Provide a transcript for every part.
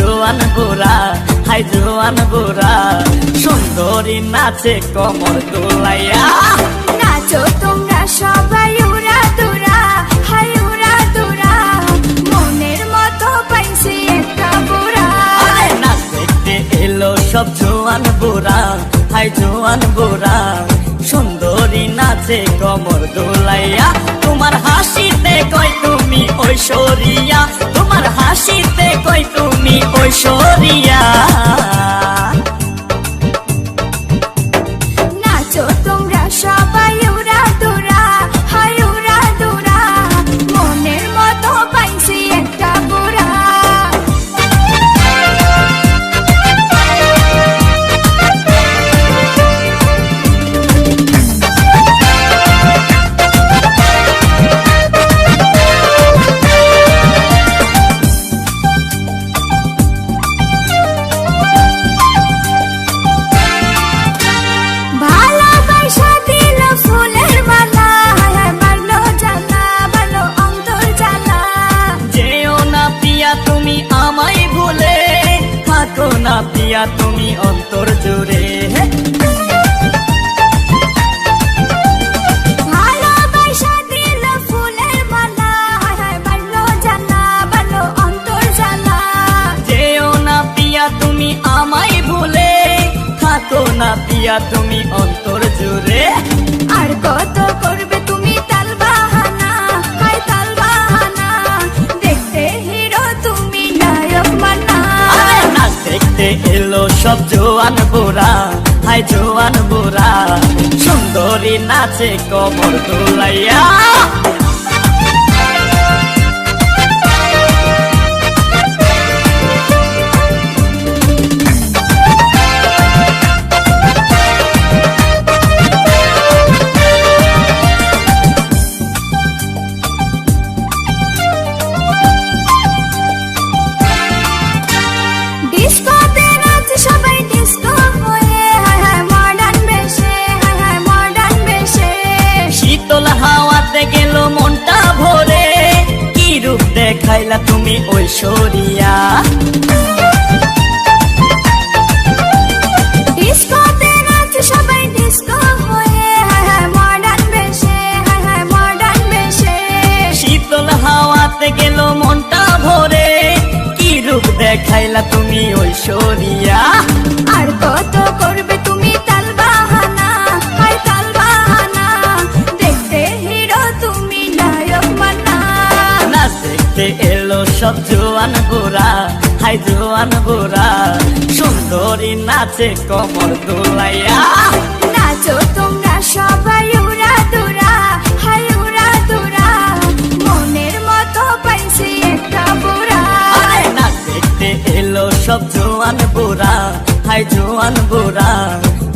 জোয়ান বুড়া, হাই জোয়ান বুড়া, সুন্দরী নাচে কমর দোলাইয়া। নাচো তোমরা সবাই উড়া দুরা, হাই উড়া দুরা, মনের মতো পাইছি একটা বুড়া। নাচ দেখতে এলো সব জোয়ান বুড়া, হাই জোয়ান বুড়া, সুন্দরী নাচে কমর দোলাইয়া। তোমার হাসিতে কই তুমি ঐশ্বরিয়া, তোমার হাসিতে কই তুমি ঐশ্বরিয়া। নাচো তোমরা সবাই উড়া দুরা, হাই উড়া দুরা, মনের মতো পাইছি একটা বুড়া। ভালোবাসা দিল ফুলের মালা, মারলো জ্বালা, মারলো অন্তর জ্বালা। যেও না পিয়া তুমি আমায় ভুলে, থাকো না পিয়া তুমি অন্তর জুড়ে। ভালোবাসা দিল ফুলের মালা, মারলো জ্বালা, মারলো অন্তর জ্বালা। যেও না পিয়া তুমি আমায় ভুলে, থাকো না পিয়া তুমি অন্তর জুড়ে। আর কত করবে তুমি তাল বাহানা, হাই তাল বাহানা, দেখতে হিরো তুমি নায়ক মানা। নাচ দেখতে এলো সব জোয়ান বুড়া, হাই জোয়ান বুড়া, সুন্দরী নাচে কমর দোলাইয়া। ডিস্কোতে নাচে সবাই ডিস্কো হয়ে, হায় হায় মডার্ন বেশে, হায় হায় মডার্ন বেশে। শীতল হাওয়াতে গেল মনটা ভরে, কি রূপ দেখাইলা তুমি ঐশ্বরিয়া। ডিস্কোতে নাচে সবাই ডিস্কো হয়ে, হায় হায় মডার্ন বেশে, হায় হায় মডার্ন বেশে। শীতল হাওয়াতে গেল মনটা ভরে, কি রূপ দেখাইলা তুমি ঐশ্বরিয়া। আর কত করবে তুমি তাল বাহানা, হাই তাল বাহানা, দেখতে হিরো তুমি নায়ক মানা। নাচ দেখতে এলো সব জোয়ান বুড়া, হাই জোয়ান বুড়া, সুন্দরী নাচে কমর দোলাইয়া। নাচো তোমরা সবাই উড়া দুরা, হাই উড়া দুরা, মনের মতো পাইছি একটা বুড়া। নাচ দেখতে এলো সব জোয়ান বুড়া, হাই জোয়ান বুড়া,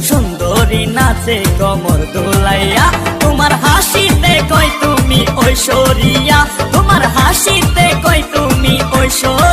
সুন্দরী নাচে কমর দোলাইয়া। তোমার হাসিতে কই তুমি ঐশ্বরিয়া, তোমার হাসিতে কই তুমি ঐশ্বরিয়া।